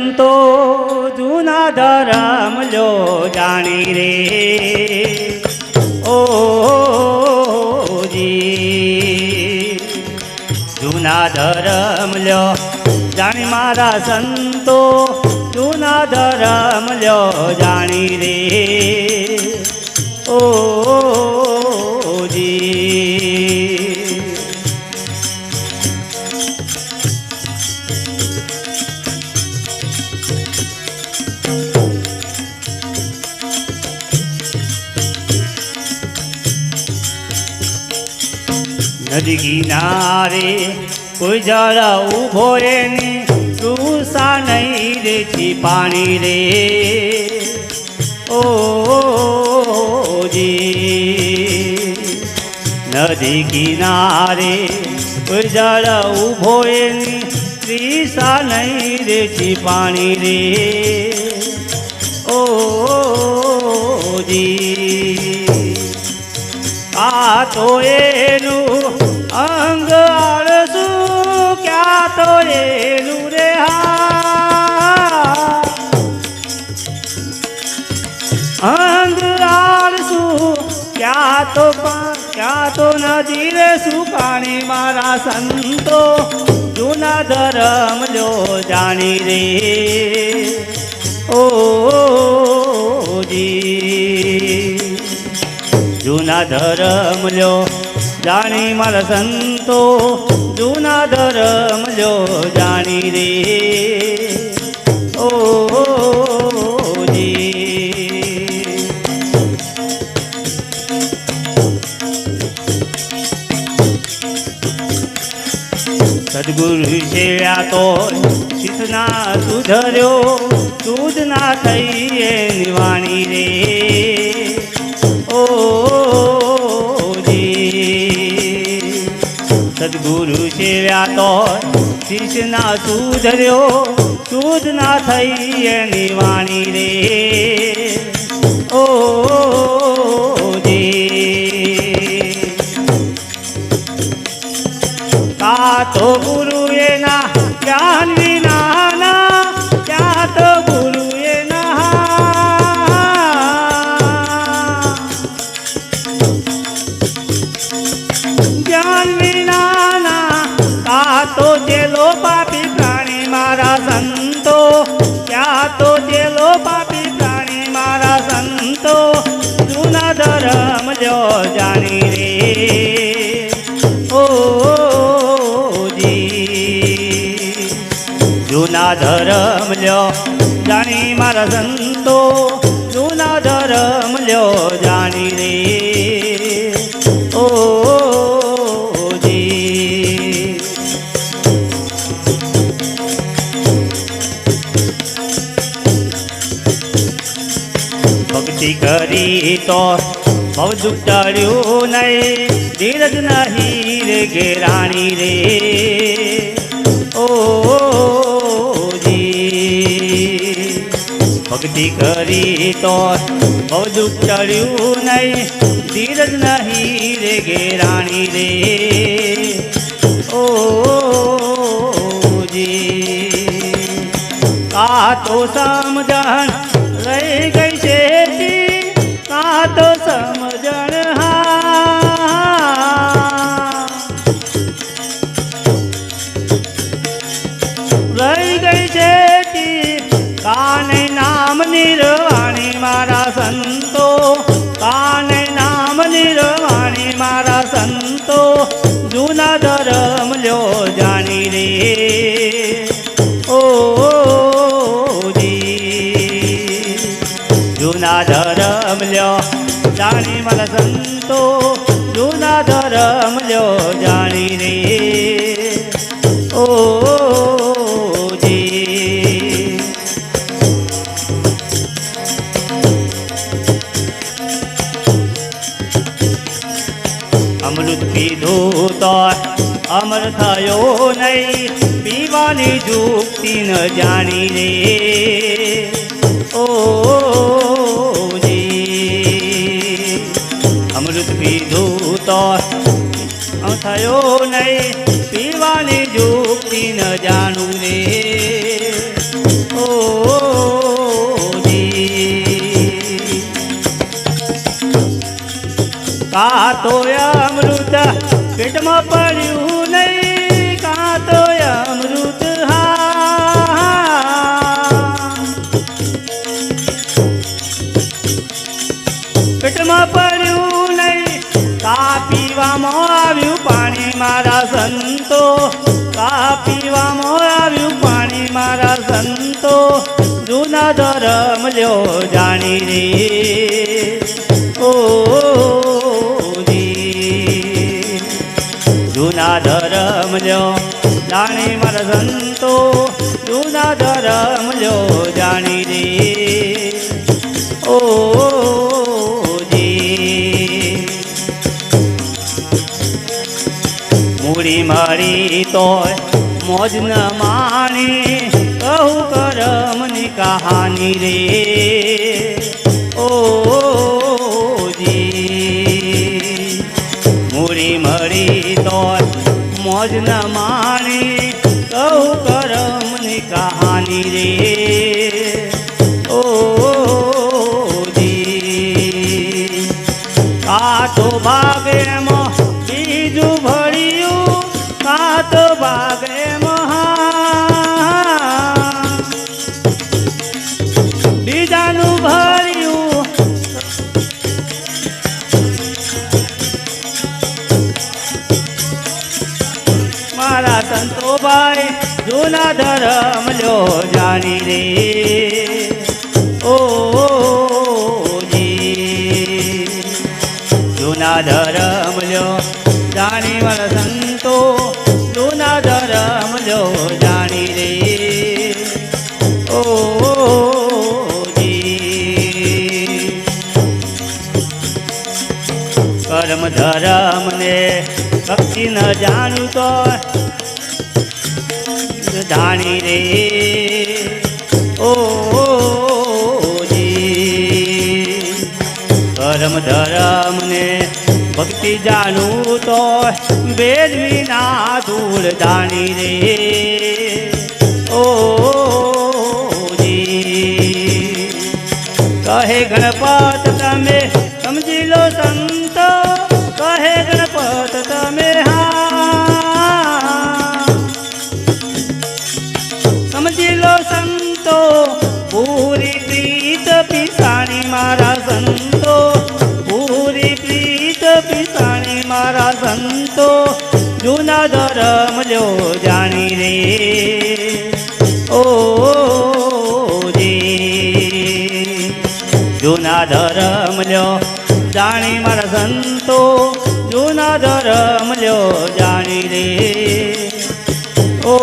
સંતો જૂના ધરમ લો જાણી રે ઓજી જૂના ધરમ લો જાણી મારા સંતો જૂના ધરમ લો જાણી રે ઓજી નદી કિનારે કોઈ જળ ઉભો એની તૃષા નહીં રેતી પાણી રે ઓજી નદી કિનારે કોઈ જળ ઉભો એની તૃષા નહીં રેતી પાણી રે ઓજી આ તો એનું અંગ આળસું ક્યાં તો એનું રે અંગ આળસું ક્યાં તો નદી રે સુકાણી મારા સંતો જૂના ધરમ લો જાણી રે ઓજી જૂના ધરમ લો જાણી મારા સંતો જૂના ધરમ લો જાણી રે ઓજી સદગુરુ સેવ્યા તો શીશના સુધર્યો સુધ ના થઈએ નિવાણી રે સદગુરુ સેવ્યા તો શિષ્યના સુધર્યો સુધ ના થઈ એની વાણી રે ઓજી કા તો ગુરુ એના જ્ઞાન વિનાના ક્યાં તો ગુરુ એના જ્ઞાન તો જેલો પાપી પ્રાણી મારા સંતો ક્યાં તો જેલો પાપી પ્રાણી મારા સંતો જૂના ધરમ લો જાણી રે ઓજી જૂના ધરમ લો જાણી મારા સંતો જૂના ધરમ લો જાણી રે ભક્તિ કરી તો બહુ દુઃખ ટળ્યું નહીં ધીરજ નહીં રે ઘેરાણી રે ઓજી ભક્તિ કરી તો બહુ દુઃખ ટળ્યું નહીં ધીરજ નહીં રે ઘેરાણી રે ઓજી કા તો સમજણ રહી ગઈ છે કા તો સમજણ રહી ગઈ છે કાને નામ નિર્વાણી મારા સંતો કાને નામ નિર્વાણી મારા સંતો જૂના ધરમ લો જાણી રે જૂના ધરમ લો જાણી મારા સંતો જૂના ધરમ લો જાણી રે ઓજી અમૃત પીધું તો અમર થયો નહીં પીવાની જુક્તિ ન જાણી રે ઓજી અમૃત પીધું તો થયો નહીં પીવાની જુક્તિ ન જાણું રે ઓજી કા તો અમૃત પેટમાં પડ્યું નહીં કા તો અમૃત પેટમાં પડ્યું નહીં કા પીવામાં આવ્યું પાણી મારા સંતો કા પીવામાં આવ્યું પાણી મારા સંતો જૂના ધર્મ લ્યો જાણી રે ઓજી જૂના ધર્મ લ્યો જાણી મારા સંતો જૂના ધર્મ લ્યો જાણી રે ઓજી મૂડી મારી તોય મોજ ન માણી કહું કરમની કહાની રે ઓજી મૂડી મળી તોય મોજ ન માણી કહું કરમની કહાની રે ઓજી કાતો ભાગેમાં બીજું ભળ્યું કાતો ભાગેમાં બીજાનું ભર્યું મારા સંતોભાઈ જૂના ધર્મ લ્યો જાણી રે ઓજી જૂના ધર્મ લ્યો જાણી મારા સંતો જૂના ધર્મ લ્યો જાણી રે ઓજી કર્મ ધર્મ ને ભક્તિ ન જાણું તો જાણી રે ઓજી કર્મ ધર્મ ને ભક્તિ જાણું તો વેદ વિના દૂર જાણી રે ઓજી કહે ગણપત તમે સમજી લો સંત કહે ગણપત તમે સમજી લો સંતો પૂરી પ્રીત પિસાણી મારા સંતો પૂરી પ્રીત પિસાણી મારા સંતો જૂના ધર્મ લ્યો જાણી રે ઓજી જૂના ધર્મ લ્યો જાણી મારા સંતો જૂના ધર્મ લ્યો જાણી રે ઓ